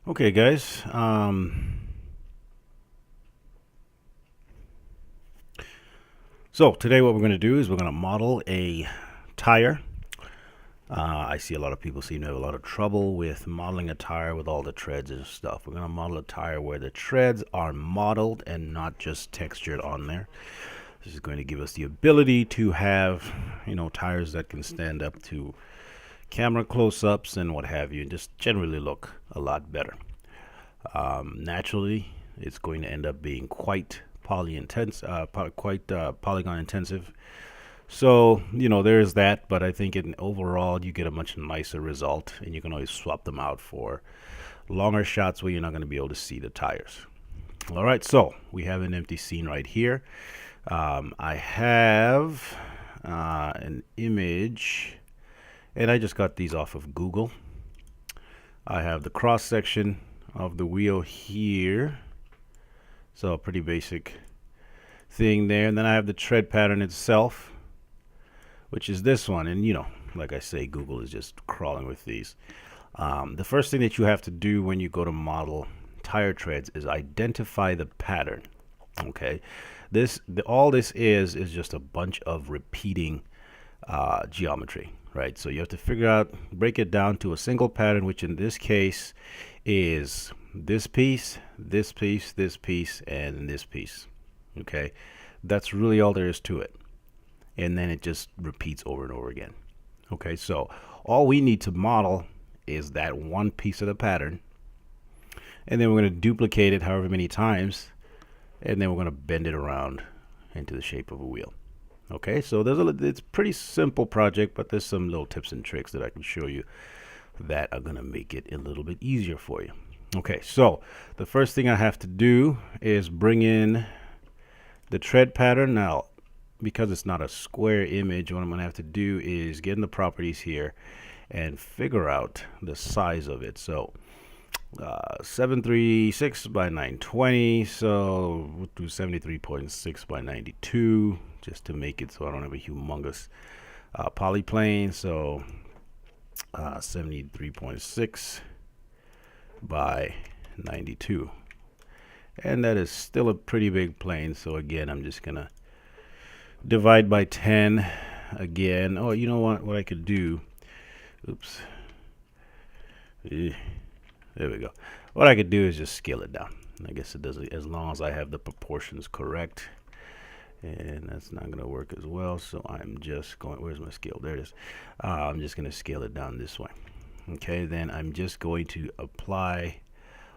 Okay, guys. So today what we're going to do is we're going to model a tire. I see a lot of people seem to have a lot of trouble with modeling a tire with all the treads and stuff. We're going to model a tire where the treads are modeled and not just textured on there. This is going to give us the ability to have, tires that can stand up to camera close-ups and what have you, and just generally look a lot better. Naturally, it's going to end up being quite polygon intensive. So there's that, but I think in overall you get a much nicer result, and you can always swap them out for longer shots where you're not going to be able to see the tires. All right, so we have an empty scene right here. I have an image, and I just got these off of Google. I have the cross section of the wheel here, so a pretty basic thing there. And then I have the tread pattern itself, which is this one. And like I say, Google is just crawling with these. The first thing that you have to do when you go to model tire treads is identify the pattern. Okay, all this is just a bunch of repeating geometry, right? So you have to break it down to a single pattern, which in this case is this piece, this piece, this piece, and this piece. Okay, that's really all there is to it. And then it just repeats over and over again. Okay, so all we need to model is that one piece of the pattern, and then we're going to duplicate it however many times, and then we're going to bend it around into the shape of a wheel. Okay, so it's a pretty simple project, but there's some little tips and tricks that I can show you that are going to make it a little bit easier for you. Okay, so the first thing I have to do is bring in the tread pattern. Now, because it's not a square image, what I'm going to have to do is get in the properties here and figure out the size of it. So 736 by 920, so we'll do 73.6 by 92 just to make it so I don't have a humongous polyplane. So 73.6 by 92, and that is still a pretty big plane. So again, I'm just gonna divide by 10 again. Oh, you know what I could do, oops, there we go. What I could do is just scale it down. I guess it does it as long as I have the proportions correct, and that's not gonna work as well. So I'm just going, where's my scale? There it is. I'm just gonna scale it down this way. Okay, then I'm just going to apply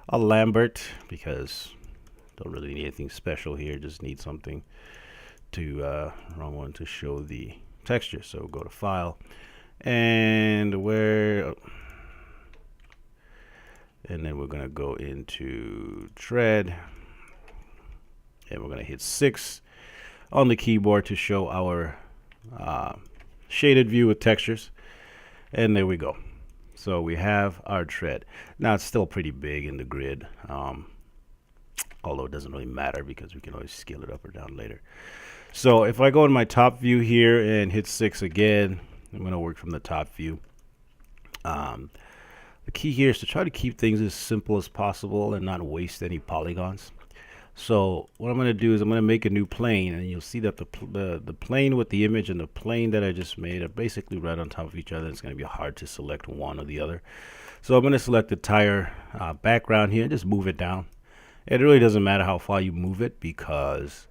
a Lambert because don't really need anything special here. Just need something to wrong one to show the texture. So go to File, and and then we're gonna go into Tread, and we're gonna hit 6 on the keyboard to show our shaded view with textures, and there we go. So we have our tread. Now it's still pretty big in the grid, although it doesn't really matter because we can always scale it up or down later. So if I go in my top view here and hit 6 again, I'm going to work from the top view. The key here is to try to keep things as simple as possible and not waste any polygons. So what I'm going to do is I'm going to make a new plane, and you'll see that the plane with the image and the plane that I just made are basically right on top of each other. It's going to be hard to select one or the other. So I'm going to select the tire background here and just move it down. It really doesn't matter how far you move it because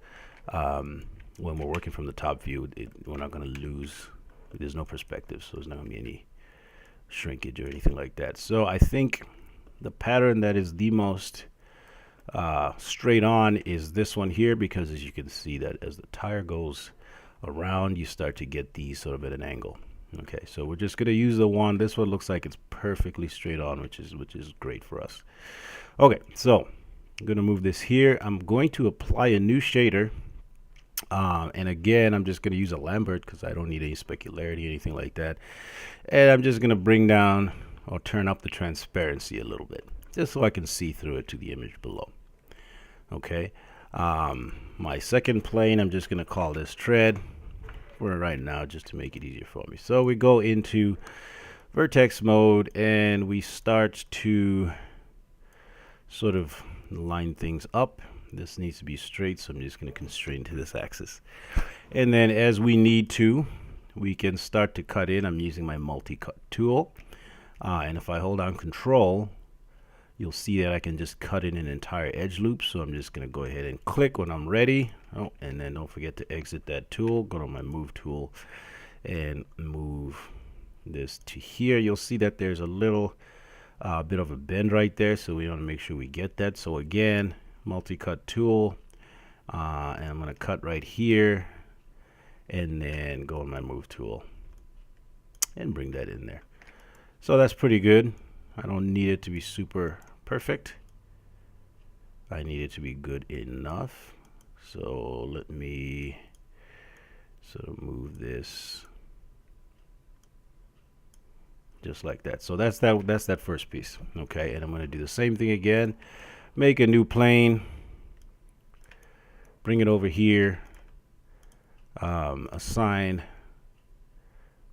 when we're working from the top view, we're not going to lose. There's no perspective, so there's not going to be any shrinkage or anything like that. So I think the pattern that is the most straight on is this one here, because as you can see that as the tire goes around, you start to get these sort of at an angle. Okay, so we're just going to use the one. This one looks like it's perfectly straight on, which is great for us. Okay, so I'm going to move this here. I'm going to apply a new shader, and again I'm just going to use a Lambert because I don't need any specularity or anything like that. And I'm just going to bring down or turn up the transparency a little bit, just so I can see through it to the image below. Okay, my second plane, I'm just going to call this tread for right now just to make it easier for me. So we go into vertex mode and we start to sort of line things up. This needs to be straight, so I'm just going to constrain to this axis. And then as we need to, we can start to cut in. I'm using my multi-cut tool. And if I hold down Control, you'll see that I can just cut in an entire edge loop. So I'm just going to go ahead and click when I'm ready. Oh, and then don't forget to exit that tool. Go to my Move tool and move this to here. You'll see that there's a little bit of a bend right there, so we want to make sure we get that. So again, multi-cut tool, and I'm going to cut right here, and then go on my Move tool and bring that in there. So that's pretty good. I don't need it to be super perfect. I need it to be good enough. So let me sort of move this just like that. So that's that first piece. Okay, and I'm going to do the same thing again. Make a new plane. Bring it over here. Assign.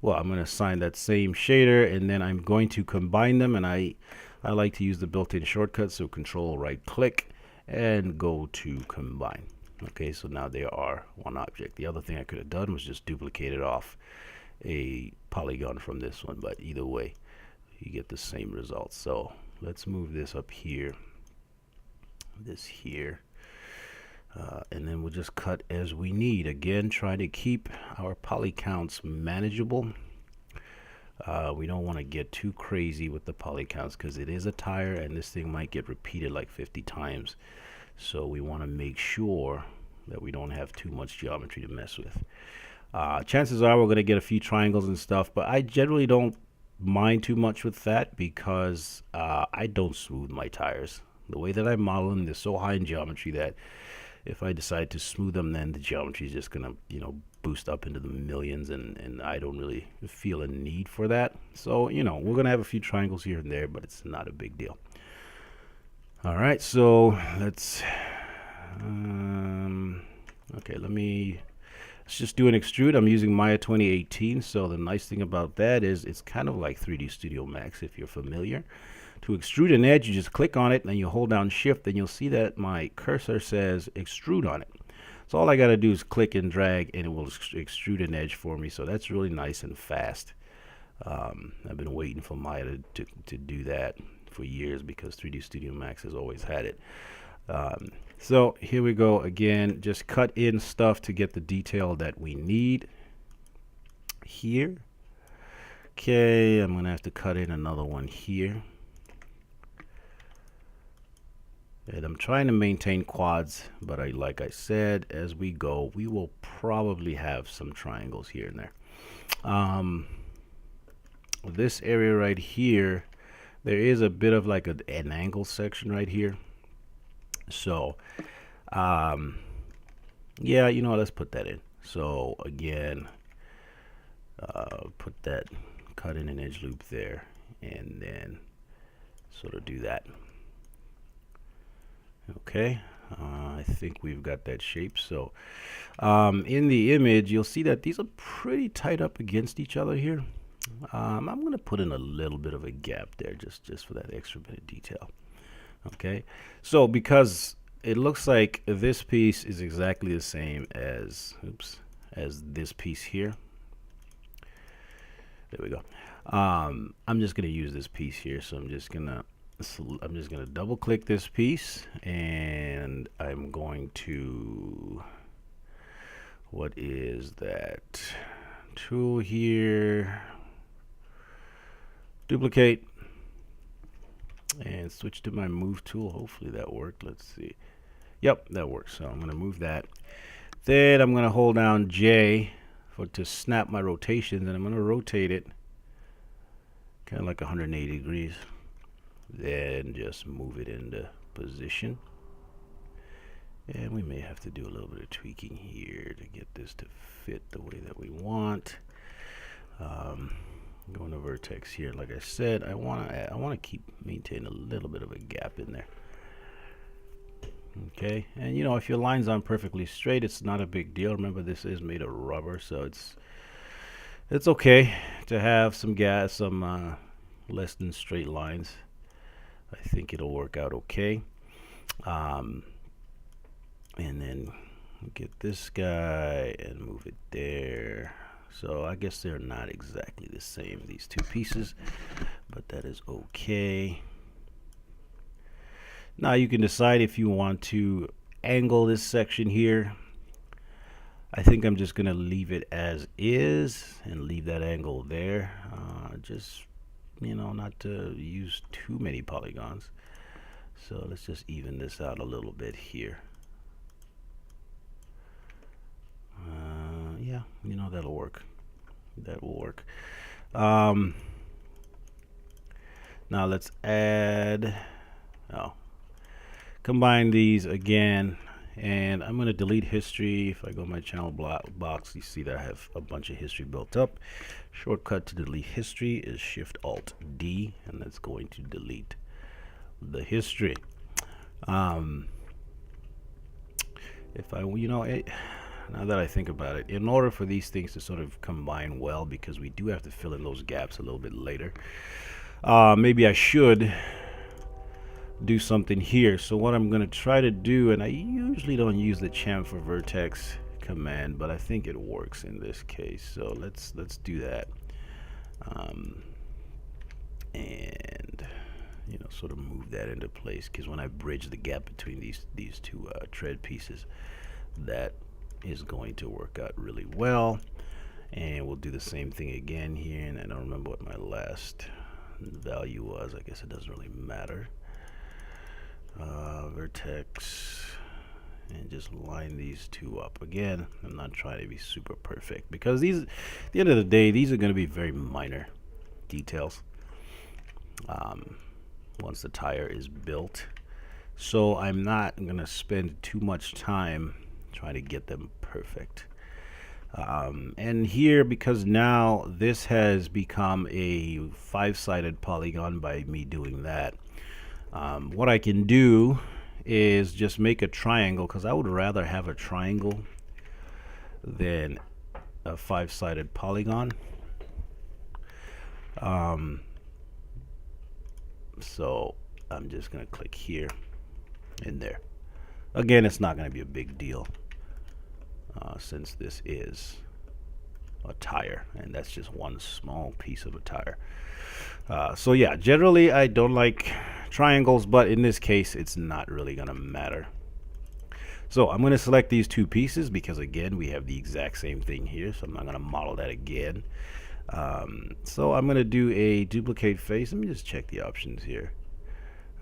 Well, I'm going to assign that same shader, and then I'm going to combine them. And I like to use the built-in shortcut, so Control right click and go to combine. Okay, so now they are one object. The other thing I could have done was just duplicate it off a polygon from this one, but either way you get the same result. So let's move this up here, this here, and then we'll just cut as we need. Again, try to keep our poly counts manageable. We don't want to get too crazy with the poly counts because it is a tire and this thing might get repeated like 50 times. So we want to make sure that we don't have too much geometry to mess with. Chances are we're going to get a few triangles and stuff, but I generally don't mind too much with that because I don't smooth my tires. The way that I model them, they're so high in geometry that if I decide to smooth them, then the geometry is just going to, you know, boost up into the millions, and I don't really feel a need for that. So, you know, we're going to have a few triangles here and there, but it's not a big deal. All right, so let's okay, let's just do an extrude. I'm using Maya 2018, so the nice thing about that is it's kind of like 3D Studio Max if you're familiar. To extrude an edge, you just click on it and you hold down Shift, and you'll see that my cursor says extrude on it. So all I got to do is click and drag and it will extrude an edge for me. So that's really nice and fast. I've been waiting for Maya to do that for years because 3D Studio Max has always had it. So here we go again. Just cut in stuff to get the detail that we need here. Okay, I'm going to have to cut in another one here. And I'm trying to maintain quads, but like I said, as we go, we will probably have some triangles here and there. This area right here, there is a bit of like an angle section right here. So, yeah, you know what, let's put that in. So again, put that, cut in an edge loop there, and then sort of do that. Okay, I think we've got that shape. So in the image, you'll see that these are pretty tight up against each other here. I'm going to put in a little bit of a gap there just for that extra bit of detail. Okay, so because it looks like this piece is exactly the same as this piece here. There we go. I'm just going to use this piece here, so I'm just going to double click this piece, and I'm going to, what is that tool here, duplicate, and switch to my Move tool. Hopefully that worked. Let's see. Yep, that works. So I'm going to move that. Then I'm going to hold down J to snap my rotations, and I'm going to rotate it kind of like 180 degrees. Then just move it into position. And we may have to do a little bit of tweaking here to get this to fit the way that we want. Going to vertex here. Like I said, I want to maintain a little bit of a gap in there. Okay, and you know, if your lines aren't perfectly straight, it's not a big deal. Remember, this is made of rubber, so it's okay to have some less than straight lines. I think it'll work out okay. Um, and then get this guy and move it there. So I guess they're not exactly the same, these two pieces, but that is okay. Now you can decide if you want to angle this section here. I think I'm just gonna leave it as is and leave that angle there. Just, not to use too many polygons. So let's just even this out a little bit here. Yeah, that'll work. That will work. Now let's add, combine these again, and I'm going to delete history. If I go my channel box, you see that I have a bunch of history built up. Shortcut to delete history is Shift Alt D, and that's going to delete the history. If I, now that I think about it, in order for these things to sort of combine well, because we do have to fill in those gaps a little bit later, maybe I should do something here. So what I'm going to try to do, and I usually don't use the chamfer vertex command, but I think it works in this case. So let's do that, and sort of move that into place, because when I bridge the gap between these two tread pieces, that is going to work out really well. And we'll do the same thing again here, and I don't remember what my last value was. I guess it doesn't really matter. Vertex, and just line these two up. Again, I'm not trying to be super perfect, because these, at the end of the day, these are going to be very minor details once the tire is built. So I'm not going to spend too much time trying to get them perfect. And here, because now this has become a 5-sided polygon by me doing that, what I can do is just make a triangle, because I would rather have a triangle than a 5-sided polygon. So I'm just going to click here and there. Again, it's not going to be a big deal, since this is a tire, and that's just one small piece of a tire. So yeah, generally I don't like triangles, but in this case it's not really going to matter. So I'm going to select these two pieces, because again we have the exact same thing here, so I'm not going to model that again. So I'm going to do a duplicate face. Let me just check the options here,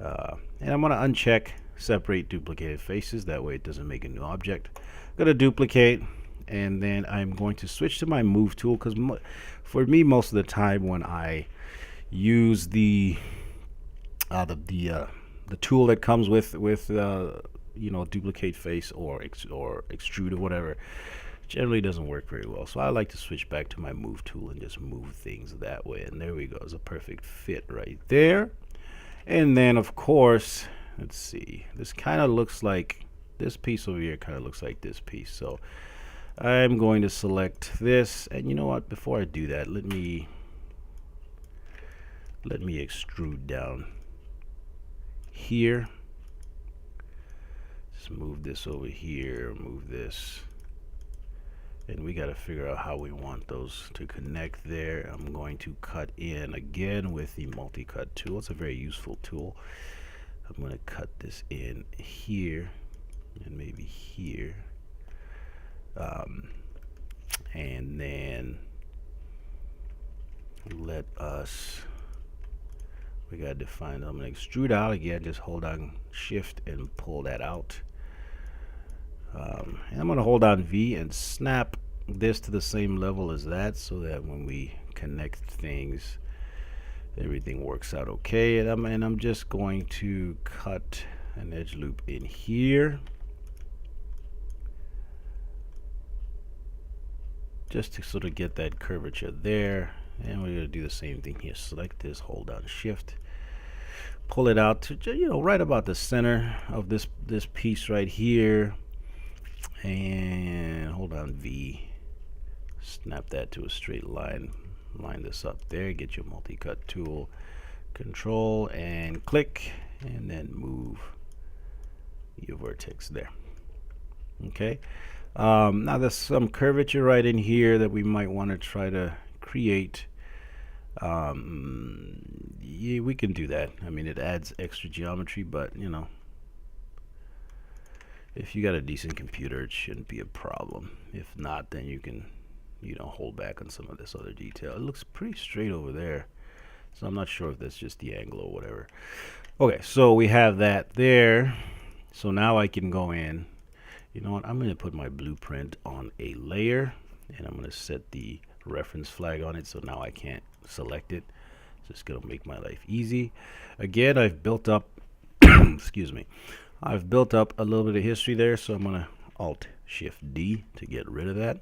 and I'm going to uncheck separate duplicated faces. That way it doesn't make a new object. I'm going to duplicate, and then I'm going to switch to my move tool, because for me, most of the time when I use the tool that comes with duplicate face or extrude or whatever, generally doesn't work very well. So I like to switch back to my move tool and just move things that way. And there we go. It's a perfect fit right there. And then of course, let's see, this kind of looks like this piece over here, kind of looks like this piece. So I'm going to select this, and you know what, before I do that, let me extrude down here. Just move this over here, move this, and we got to figure out how we want those to connect there. I'm going to cut in again with the multi-cut tool. It's a very useful tool. I'm going to cut this in here and maybe here, and then let us, we got to define, I'm going to extrude out again, just hold on shift and pull that out. And I'm going to hold on V and snap this to the same level as that, so that when we connect things, everything works out okay. And I'm just going to cut an edge loop in here, just to sort of get that curvature there. And we're going to do the same thing here. Select this, hold down shift, pull it out to right about the center of this piece right here, and hold on V, snap that to a straight line, line this up there, get your multi-cut tool, control and click, and then move your vertex there. Okay. Now there's some curvature right in here that we might want to try to create. Yeah, we can do that. I mean, it adds extra geometry, but you know, if you got a decent computer, it shouldn't be a problem. If not, then you can, you know, hold back on some of this other detail. It looks pretty straight over there, so I'm not sure if that's just the angle or whatever. Okay, so we have that there. So now I can go in. You know what? I'm going to put my blueprint on a layer, and I'm going to set the reference flag on it, so now I can't select it. So it's going to make my life easy. Again, I've built up, excuse me, I've built up a little bit of history there, so I'm going to Alt-Shift-D to get rid of that.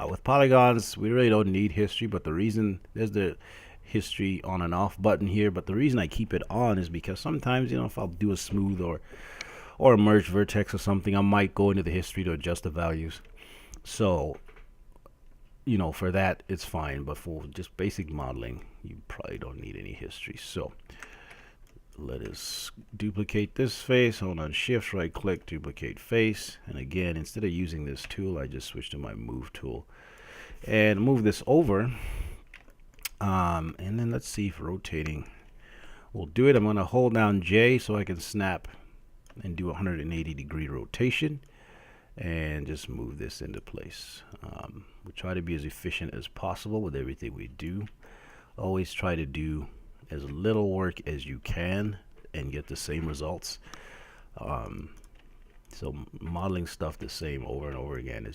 With polygons, we really don't need history, but the reason, there's the history on and off button here, but the reason I keep it on is because sometimes, you know, if I'll do a smooth or a merge vertex or something, I might go into the history to adjust the values. So, you know, for that, it's fine, but for just basic modeling, you probably don't need any history. So let us duplicate this face. Hold on, shift right click, duplicate face. And again, instead of using this tool, I just switch to my move tool and move this over. And then let's see if rotating will do it. I'm going to hold down J so I can snap and do a 180-degree rotation and just move this into place. We try to be as efficient as possible with everything we do. Always try to do as little work as you can and get the same results. So modeling stuff the same over and over again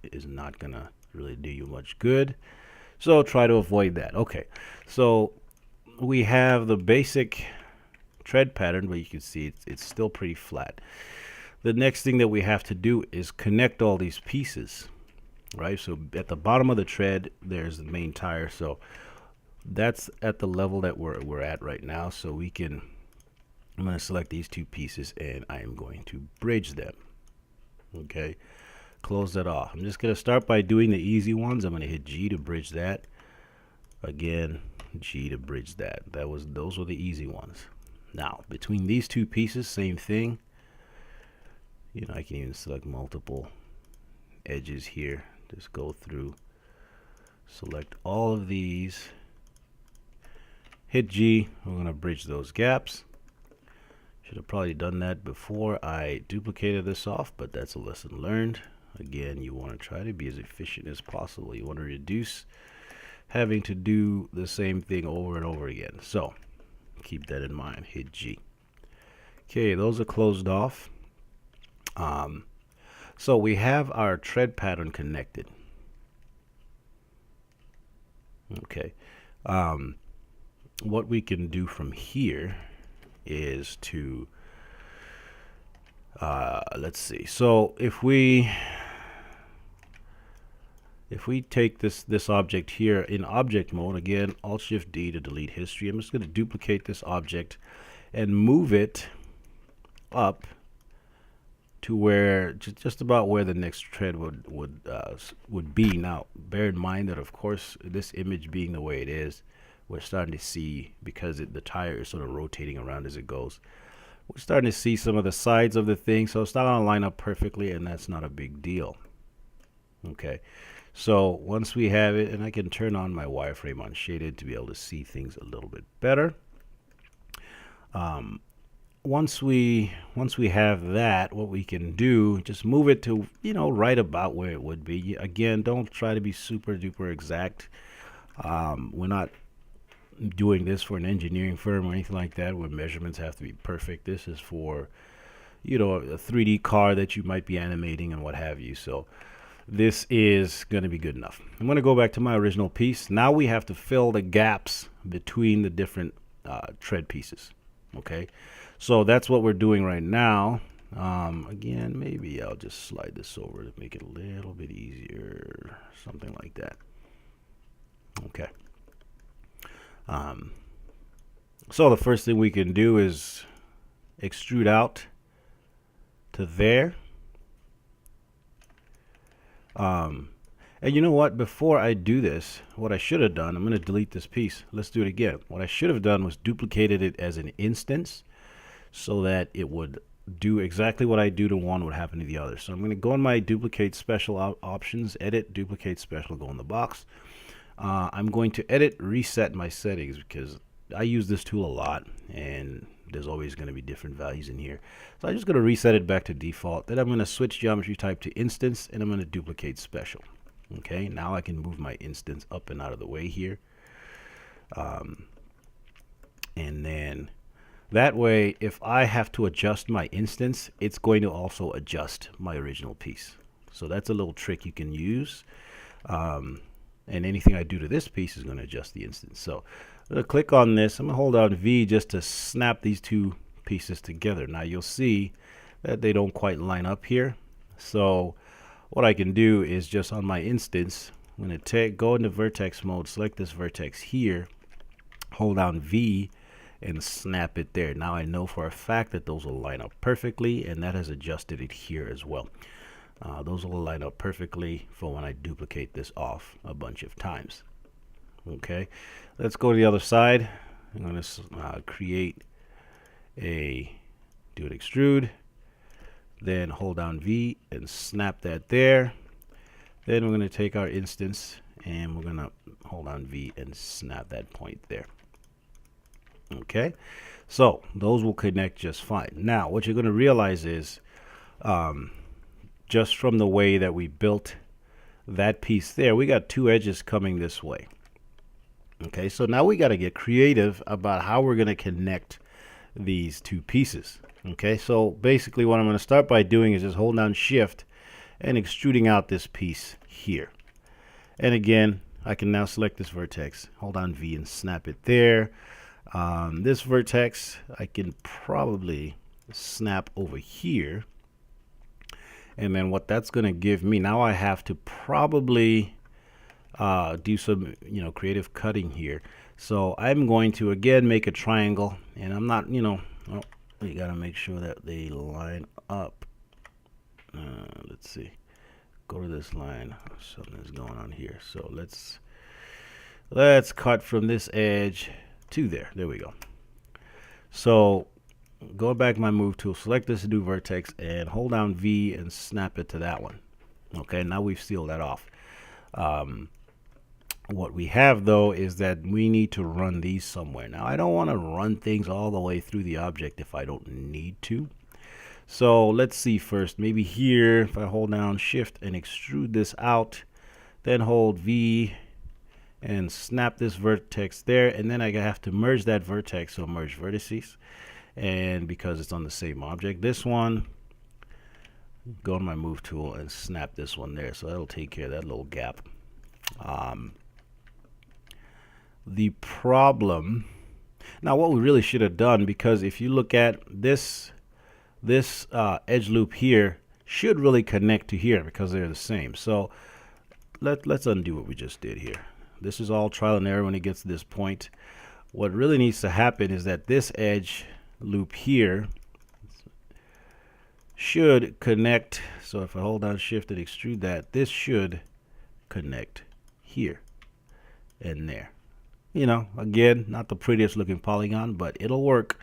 is not gonna really do you much good. So try to avoid that. Okay, so we have the basic tread pattern, but you can see it's still pretty flat. The next thing that we have to do is connect all these pieces, right? So at the bottom of the tread, there's the main tire. So that's at the level that we're at right now. So we can, I'm going to select these two pieces and I am going to bridge them. Okay, close that off. I'm just going to start by doing the easy ones. I'm going to hit G to bridge that. Again, G to bridge that. Those were the easy ones. Now, between these two pieces, same thing. You know, I can even select multiple edges here. Just go through, select all of these, hit G. We're going to bridge those gaps. Should have probably done that before I duplicated this off, but that's a lesson learned. Again, you want to try to be as efficient as possible. You want to reduce having to do the same thing over and over again. So keep that in mind. Hit G. Okay, those are closed off. So we have our tread pattern connected. Okay. What we can do from here is to let's see. So if we take this object here in object mode, again, Alt-Shift-D to delete history. I'm just going to duplicate this object and move it up to where just about where the next tread would be. Now, bear in mind that, of course, this image being the way it is, we're starting to see, because the tire is sort of rotating around as it goes, we're starting to see some of the sides of the thing, so it's not going to line up perfectly, and that's not a big deal. Okay, so once we have it, and I can turn on my wireframe on shaded to be able to see things a little bit better. Once we have that, what we can do, just move it to, you know, right about where it would be. Again, don't try to be super duper exact. We're not doing this for an engineering firm or anything like that where measurements have to be perfect. This is for, you know, a 3D car that you might be animating and what have you. So this is going to be good enough. I'm going to go back to my original piece. Now we have to fill the gaps between the different tread pieces. Okay, so that's what we're doing right now. Again, maybe I'll just slide this over to make it a little bit easier, something like that. Okay. So the first thing we can do is extrude out to there. And you know what? Before I do this, what I should have done, I'm going to delete this piece. Let's do it again. What I should have done was duplicated it as an instance so that it would do exactly what I do to one would happen to the other. So I'm going to go in my duplicate special options, edit, duplicate special, go in the box. I'm going to edit, reset my settings because I use this tool a lot and there's always going to be different values in here. So I'm just going to reset it back to default. Then I'm going to switch geometry type to instance and I'm going to duplicate special. Okay, now I can move my instance up and out of the way here. And then that way, if I have to adjust my instance, it's going to also adjust my original piece. So that's a little trick you can use. And anything I do to this piece is going to adjust the instance. So I'm going to click on this. I'm going to hold down V just to snap these two pieces together. Now you'll see that they don't quite line up here. So what I can do is just on my instance, I'm going to go into vertex mode, select this vertex here, hold down V, and snap it there. Now I know for a fact that those will line up perfectly, and that has adjusted it here as well. Those will line up perfectly for when I duplicate this off a bunch of times. Okay, let's go to the other side. I'm going to create do an extrude, then hold down V and snap that there. Then we're going to take our instance and we're going to hold down V and snap that point there. Okay, so those will connect just fine. Now what you're going to realize is just from the way that we built that piece there, we got two edges coming this way. Okay, so now we got to get creative about how we're going to connect these two pieces. Okay, so basically what I'm going to start by doing is just hold down shift and extruding out this piece here. And again, I can now select this vertex, hold down V and snap it there. This vertex I can probably snap over here, and then what that's going to give me, now I have to probably do some creative cutting here. So I'm going to again make a triangle, and I'm not you gotta make sure that they line up. Let's see, go to this line, something's going on here. So let's cut from this edge to there we go. So go back to my move tool, select this new vertex and hold down V and snap it to that one. Okay, now we've sealed that off. What we have though is that we need to run these somewhere. Now I don't want to run things all the way through the object if I don't need to. So let's see first, maybe here if I hold down shift and extrude this out, then hold V and snap this vertex there, and then I have to merge that vertex, so merge vertices, and because it's on the same object, this one, go to my move tool and snap this one there, so that'll take care of that little gap. The problem now, what we really should have done, because if you look at this edge loop here should really connect to here because they're the same. So let's undo what we just did here. This is all trial and error when it gets to this point. What really needs to happen is that this edge loop here should connect. So if I hold down shift and extrude that, this should connect here and there. Again, not the prettiest looking polygon, but it'll work.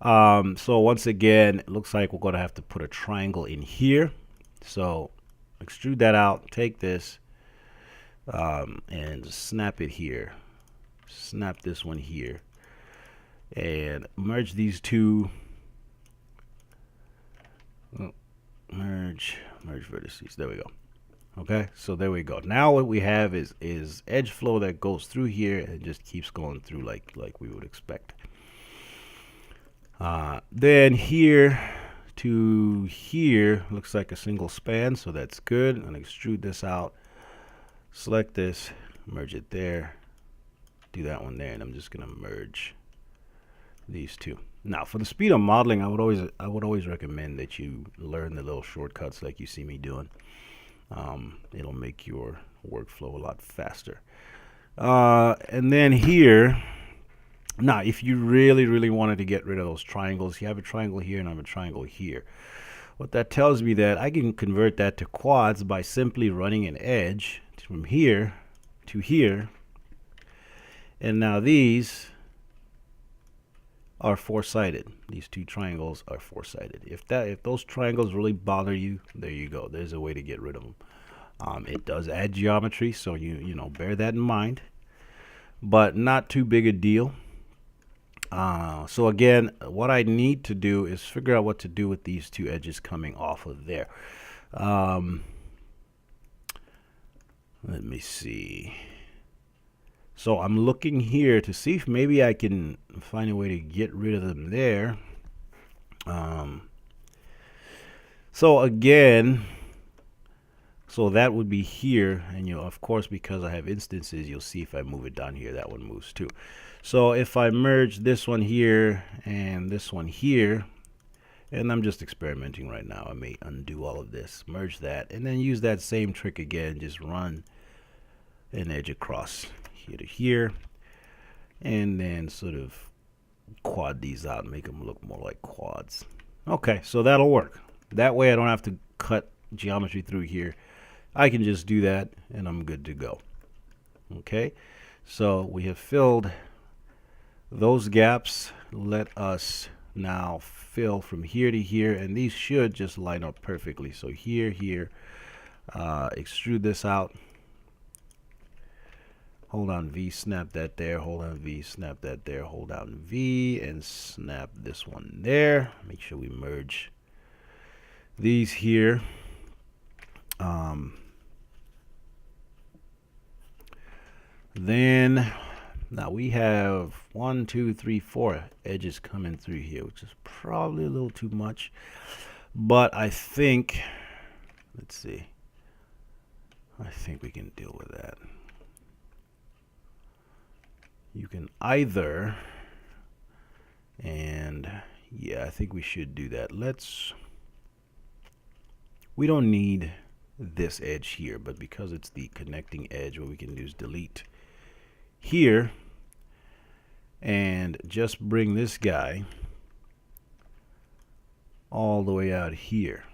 So once again, it looks like we're going to have to put a triangle in here. So extrude that out, take this, and snap it here, snap this one here, and merge these two, merge vertices. There we go. Okay, so there we go. Now what we have is edge flow that goes through here and just keeps going through like we would expect. Then here to here looks like a single span, so that's good. I'm gonna extrude this out, select this, merge it there, do that one there, and I'm just gonna merge these two. Now for the speed of modeling, I would always recommend that you learn the little shortcuts like you see me doing. It'll make your workflow a lot faster. And then here, now if you really wanted to get rid of those triangles, you have a triangle here and I have a triangle here. What that tells me that I can convert that to quads by simply running an edge from here to here. And now these are four-sided. These two triangles are four-sided. If those triangles really bother you, there you go. There's a way to get rid of them. It does add geometry, so you know, bear that in mind, but not too big a deal. So again, what I need to do is figure out what to do with these two edges coming off of there. Let me see. So I'm looking here to see if maybe I can find a way to get rid of them there. So again, so that would be here, and you know, of course, because I have instances, you'll see if I move it down here, that one moves too. So if I merge this one here and this one here, and I'm just experimenting right now, I may undo all of this, merge that, and then use that same trick again, just run an edge across here to here, and then sort of quad these out and make them look more like quads. Okay, so that'll work. That way I don't have to cut geometry through here. I can just do that and I'm good to go. Okay, so we have filled those gaps. Let us now fill from here to here, and these should just line up perfectly. So here, extrude this out. Hold down V, snap that there, hold down V, snap that there, hold down V, and snap this one there. Make sure we merge these here. Then now we have 1, 2, 3, 4 edges coming through here, which is probably a little too much, but I think, let's see, I think we can deal with that. You can either, and yeah, I think we should do that. We don't need this edge here, but because it's the connecting edge, what we can do is delete here and just bring this guy all the way out here.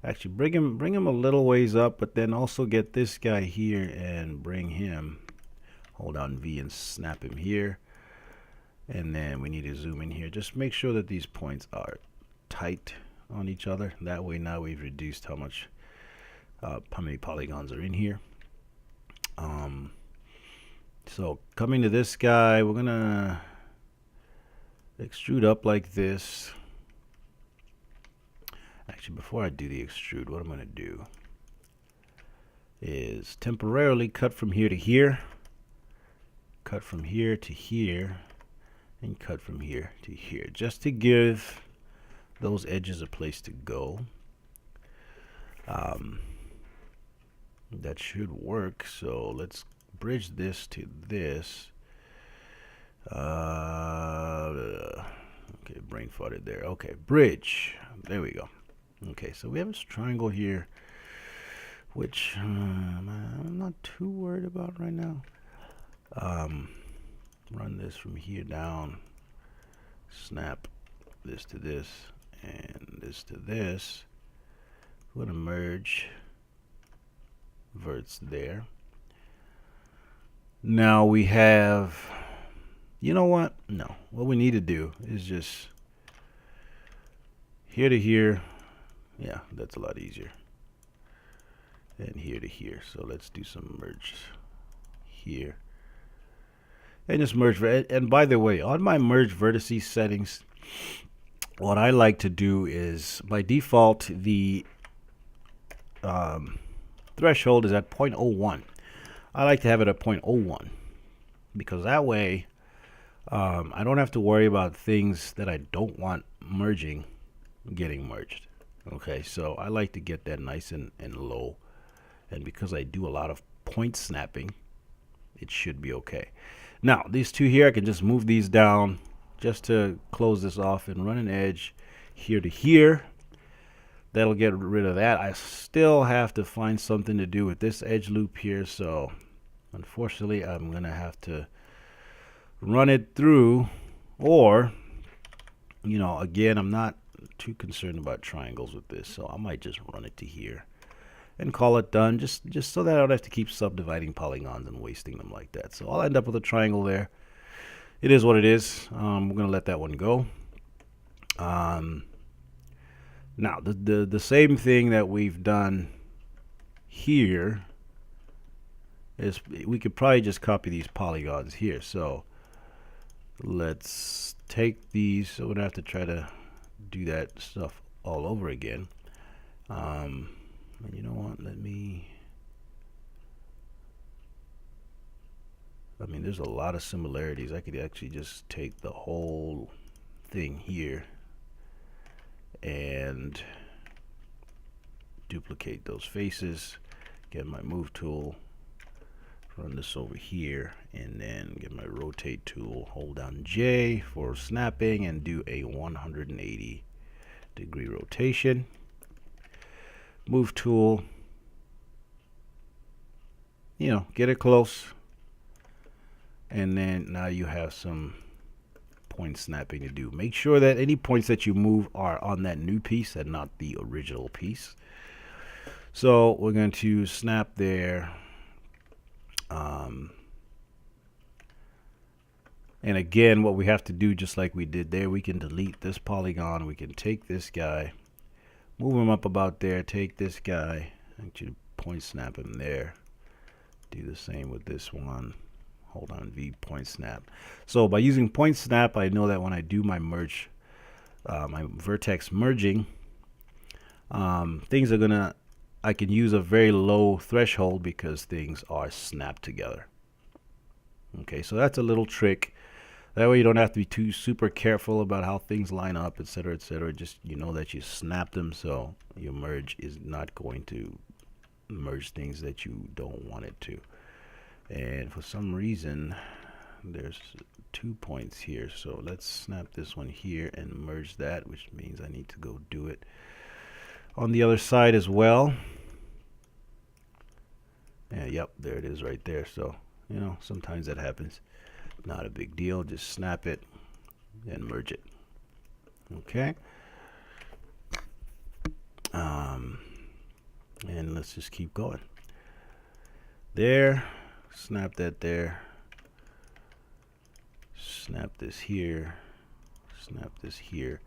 Actually, bring him a little ways up, but then also get this guy here and bring him. Hold down V and snap him here, and then we need to zoom in here. Just make sure that these points are tight on each other. That way now we've reduced how many polygons are in here. So coming to this guy, we're gonna extrude up like this. Actually, before I do the extrude, what I'm gonna do is temporarily cut from here to here, cut from here to here, and cut from here to here, just to give those edges a place to go. That should work. So let's bridge this to this. Okay, brain farted there. Okay, bridge. There we go. Okay, so we have this triangle here, which I'm not too worried about right now. Run this from here down, snap this to this, and this to this. We're going to merge verts there. Now we have, you know what? No, what we need to do is just here to here. Yeah, that's a lot easier. And here to here. So let's do some merge here. And just merge. And by the way, on my merge vertices settings, what I like to do is, by default, the threshold is at 0.01. I like to have it at 0.01 because that way I don't have to worry about things that I don't want merging getting merged. Okay, so I like to get that nice and low, and because I do a lot of point snapping, it should be okay. Now these two here, I can just move these down just to close this off and run an edge here to here. That'll get rid of that. I still have to find something to do with this edge loop here, so unfortunately I'm gonna have to run it through, or you know, again, I'm not too concerned about triangles with this, so I might just run it to here and call it done, just so that I don't have to keep subdividing polygons and wasting them like that. So I'll end up with a triangle there. it is what it is. We're gonna let that one go. Um, Now the same thing that we've done here is we could probably just copy these polygons here. So let's take these. So we don't have to try to do that stuff all over again. And you know what? I mean, there's a lot of similarities. I could actually just take the whole thing here and duplicate those faces, get my move tool, run this over here, and then get my rotate tool, hold down J for snapping, and do a 180-degree rotation. Move tool, get it close, and then now you have some point snapping to do. Make sure that any points that you move are on that new piece and not the original piece. So we're going to snap there. And again, what we have to do, just like we did there, we can delete this polygon. We can take this guy, move him up about there, take this guy, actually point snap him there. Do the same with this one. Hold on V, point snap. So by using point snap, I know that when I do my merge, my vertex merging, things are gonna, I can use a very low threshold because things are snapped together. Okay, so that's a little trick. That way you don't have to be too super careful about how things line up, etc., etc. Just that you snap them, so your merge is not going to merge things that you don't want it to. And for some reason, there's 2 points here. So let's snap this one here and merge that, which means I need to go do it on the other side as well. And yep, there it is right there. So, sometimes that happens. Not a big deal. Just snap it and merge it. Okay. And let's just keep going. There. Snap that there. Snap this here. Snap this here.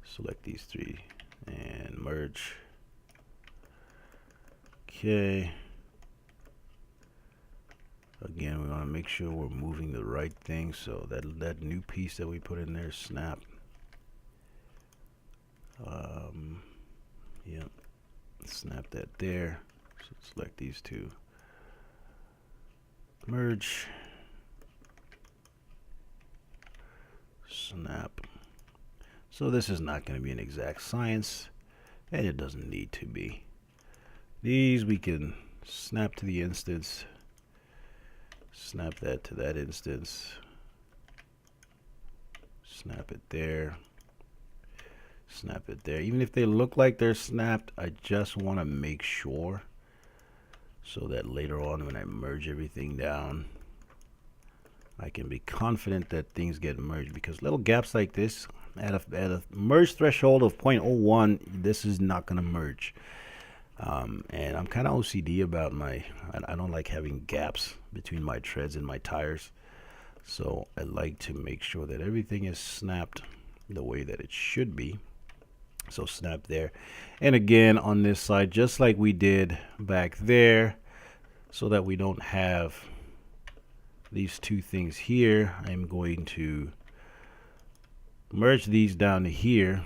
Select these three and merge. Okay. Again, we want to make sure we're moving the right thing, so that new piece that we put in there, snap. Yep. Snap that there. So select these two. Merge. Snap. So this is not going to be an exact science, and it doesn't need to be. These we can snap to the instance. Snap that to that instance. Snap it there. Snap it there. Even if they look like they're snapped, I just want to make sure so that later on when I merge everything down, I can be confident that things get merged, because little gaps like this at a merge threshold of 0.01, this is not going to merge. And I'm kind of OCD about I don't like having gaps between my treads and my tires. So I like to make sure that everything is snapped the way that it should be. So snap there. And again, on this side, just like we did back there, so that we don't have these two things here, I'm going to merge these down to here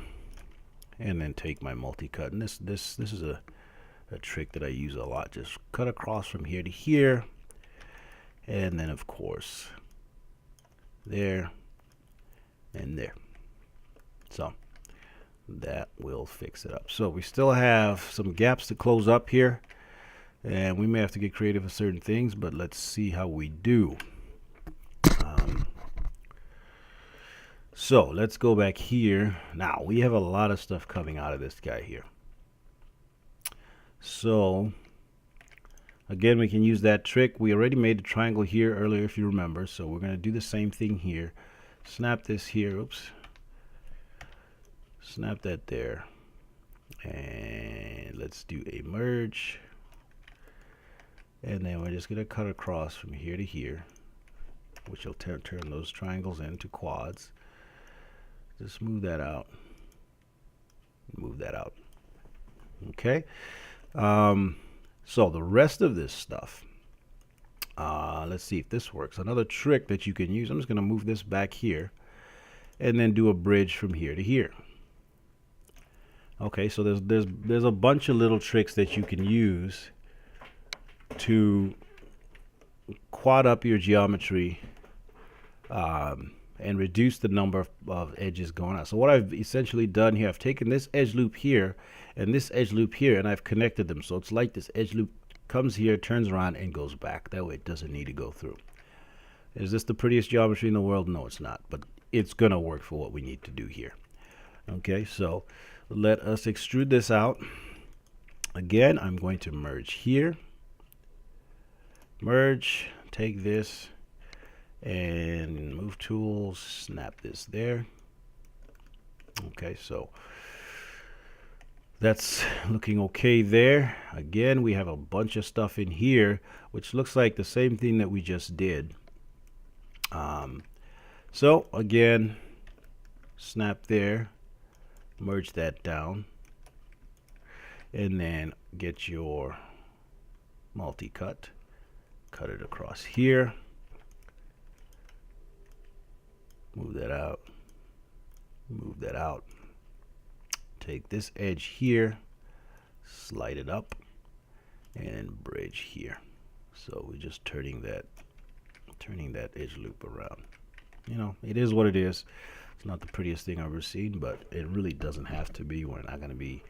and then take my multi-cut. And this is a trick that I use a lot. Just cut across from here to here, and then of course there and there. So that will fix it up. So we still have some gaps to close up here, and we may have to get creative with certain things, but let's see how we do. So let's go back here. Now we have a lot of stuff coming out of this guy here. So again, we can use that trick. We already made the triangle here earlier, if you remember. So we're going to do the same thing here. Snap this here. Oops. Snap that there. And let's do a merge. And then we're just going to cut across from here to here. which will turn those triangles into quads. Just move that out. Move that out. Okay. So the rest of this stuff, let's see if this works. Another trick that you can use, I'm just going to move this back here and then do a bridge from here to here. Okay, so there's a bunch of little tricks that you can use to quad up your geometry and reduce the number of edges going out. So what I've essentially done here, I've taken this edge loop here and this edge loop here, and I've connected them. So it's like this edge loop comes here, turns around, and goes back. That way it doesn't need to go through. Is this the prettiest geometry in the world? No, it's not, but it's going to work for what we need to do here. Okay, so let us extrude this out. Again, I'm going to merge here. Merge, take this, and move tools, snap this there. Okay, so that's looking okay there. Again, we have a bunch of stuff in here, which looks like the same thing that we just did. So again, snap there, merge that down, and then get your multi-cut, cut it across here, move that out, move that out, take this edge here, slide it up, and bridge here. So we're just turning that edge loop around. You know, it is what it is. It's not the prettiest thing I've ever seen, but it really doesn't have to be. We're not going to be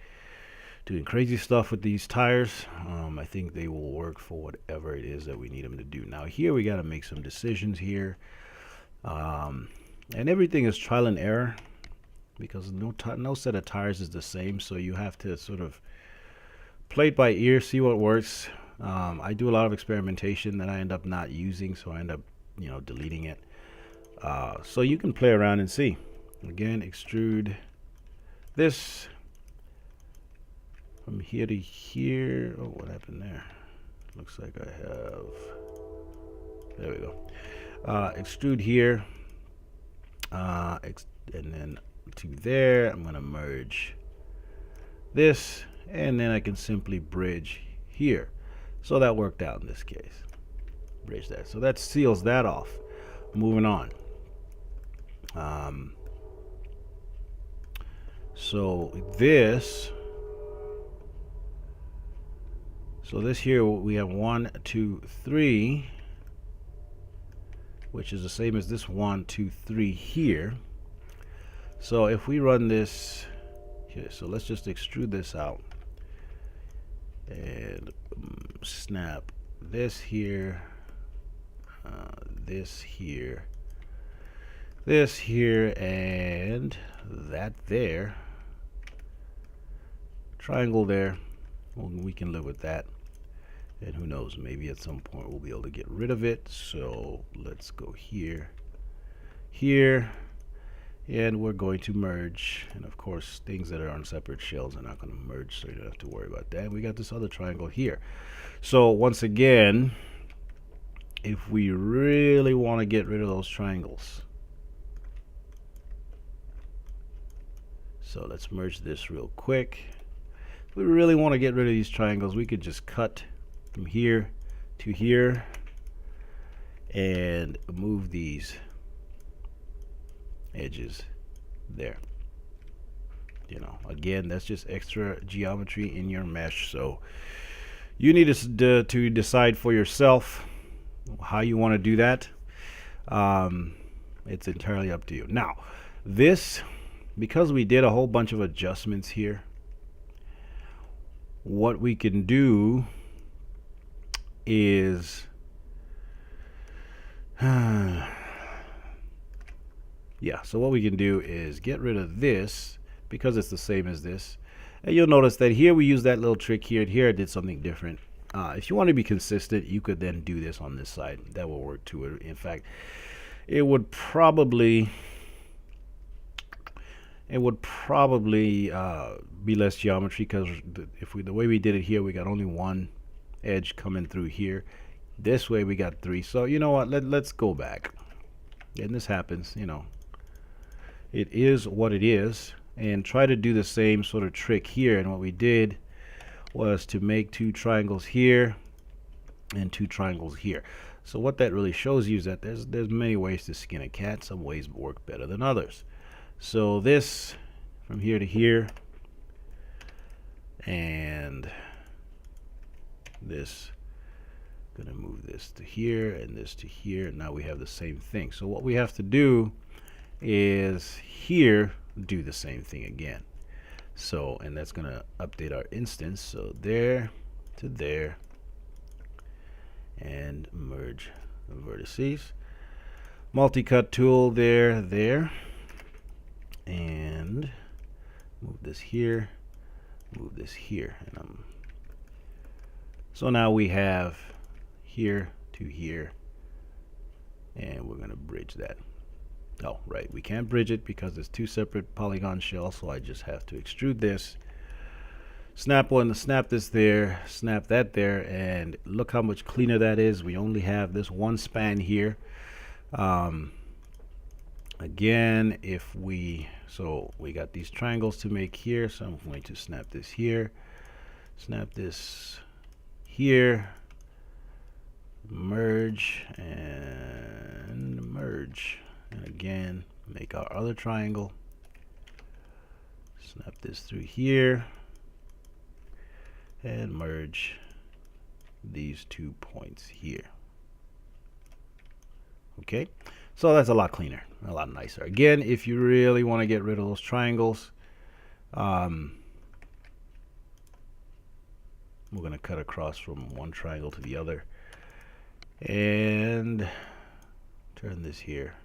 doing crazy stuff with these tires. I think they will work for whatever it is that we need them to do. Now here we got to make some decisions here, and everything is trial and error because no set of tires is the same. So you have to sort of play it by ear, see what works. I do a lot of experimentation that I end up not using, so I end up, you know, deleting it. So you can play around and see. Again, extrude this from here to here. Oh, what happened there? Looks like I have, there we go. Extrude here, and then to there. I'm going to merge this, and then I can simply bridge here. So that worked out in this case. Bridge that. So that seals that off. Moving on. So this here we have 1, 2, 3, which is the same as this 1, 2, 3 here. So if we run this here, so let's just extrude this out and snap this here, this here, this here, and that there. Triangle there. Well, we can live with that. And who knows, maybe at some point we'll be able to get rid of it. So let's go here, here, and we're going to merge. And of course, things that are on separate shells are not going to merge, so you don't have to worry about that. We got this other triangle here. So once again, if we really want to get rid of those triangles, so let's merge this real quick. If we really want to get rid of these triangles, we could just cut from here to here and move these edges there. You know, again, that's just extra geometry in your mesh. So you need to decide for yourself how you want to do that. It's entirely up to you. Now, this, because we did a whole bunch of adjustments here, what we can do is yeah, so what we can do is get rid of this because it's the same as this, and you'll notice that here we use that little trick here, and here I did something different. If you want to be consistent, you could then do this on this side. That will work too. In fact, it would probably be less geometry, because the way we did it here, we got only one edge coming through here. This way we got 3. So you know what, let's go back. And this happens, you know. It is what it is. And try to do the same sort of trick here. And what we did was to make two triangles here and two triangles here. So what that really shows you is that there's many ways to skin a cat. Some ways work better than others. So this from here to here, and this, gonna move this to here and this to here. Now we have the same thing. So what we have to do is here do the same thing again. So, and that's gonna update our instance. So there to there, and merge the vertices. Multi-cut tool there, and move this here, move this here, and so now we have here to here, and we're gonna bridge that. Oh, right, we can't bridge it because it's two separate polygon shells, so I just have to extrude this, snap this there, snap that there, and look how much cleaner that is. We only have this one span here. Again, so we got these triangles to make here, so I'm going to snap this here, snap this here, merge, and merge. And again, make our other triangle, snap this through here, and merge these 2 points here. Okay, so that's a lot cleaner, a lot nicer. Again, if you really want to get rid of those triangles, we're going to cut across from one triangle to the other and turn this here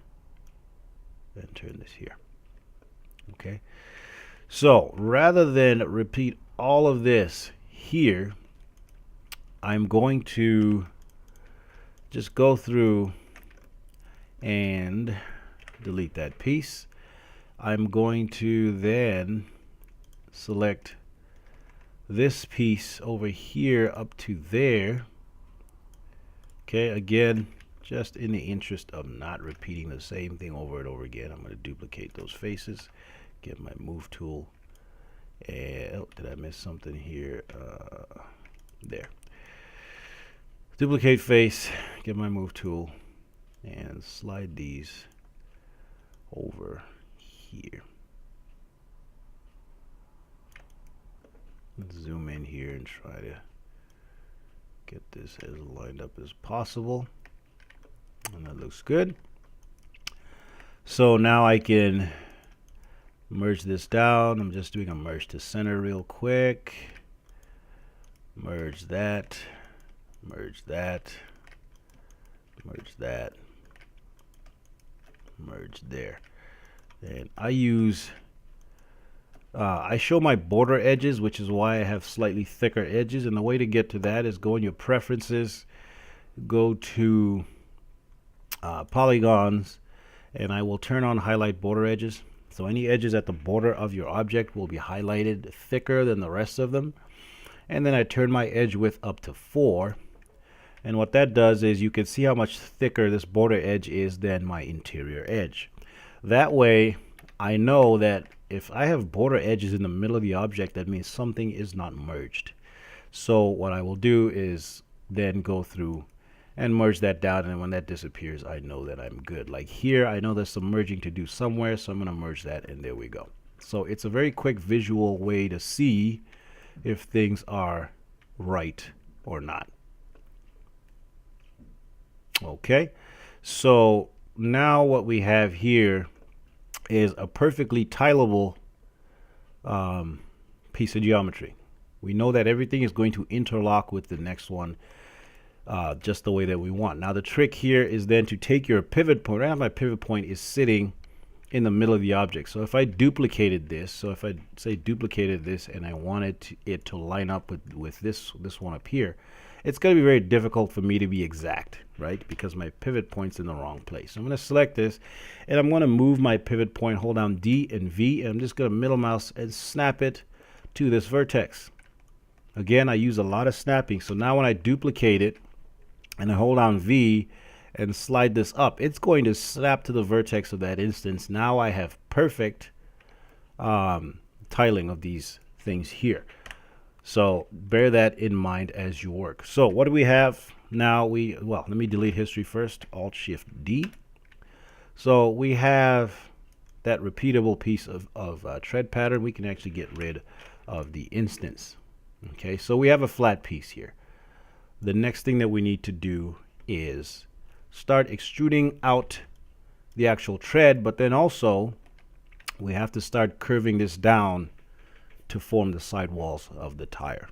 and turn this here. Okay, so rather than repeat all of this here, I'm going to just go through and delete that piece. I'm going to then select this piece over here up to there. Okay, again, just in the interest of not repeating the same thing over and over again, I'm going to duplicate those faces, get my move tool, and oh, did I miss something here? There. Duplicate face, get my move tool, and slide these over here. Let's zoom in here and try to get this as lined up as possible. And that looks good. So now I can merge this down. I'm just doing a merge to center real quick. Merge that, merge that, merge that, merge there. And I use I show my border edges, which is why I have slightly thicker edges, and the way to get to that is go in your preferences, go to polygons, and I will turn on highlight border edges. So any edges at the border of your object will be highlighted thicker than the rest of them. And then I turn my edge width up to 4, and what that does is you can see how much thicker this border edge is than my interior edge. That way I know that if I have border edges in the middle of the object, that means something is not merged. So what I will do is then go through and merge that down, and when that disappears, I know that I'm good. Like here, I know there's some merging to do somewhere, so I'm going to merge that, and there we go. So it's a very quick visual way to see if things are right or not. Okay, so now what we have here is a perfectly tileable piece of geometry. We know that everything is going to interlock with the next one just the way that we want. Now the trick here is then to take your pivot point. Right now my pivot point is sitting in the middle of the object. So if I duplicated this, so if I say duplicated this and I wanted it to line up with this one up here, it's going to be very difficult for me to be exact, right? Because my pivot point's in the wrong place. So I'm going to select this, and I'm going to move my pivot point, hold down D and V, and I'm just going to middle mouse and snap it to this vertex. Again, I use a lot of snapping. So now when I duplicate it and I hold down V and slide this up, it's going to snap to the vertex of that instance. Now I have perfect tiling of these things here. So bear that in mind as you work. So what do we have now? Well, let me delete history first. Alt Shift D. So we have that repeatable piece of tread pattern. We can actually get rid of the instance. Okay, so we have a flat piece here. The next thing that we need to do is start extruding out the actual tread, but then also we have to start curving this down to form the sidewalls of the tire.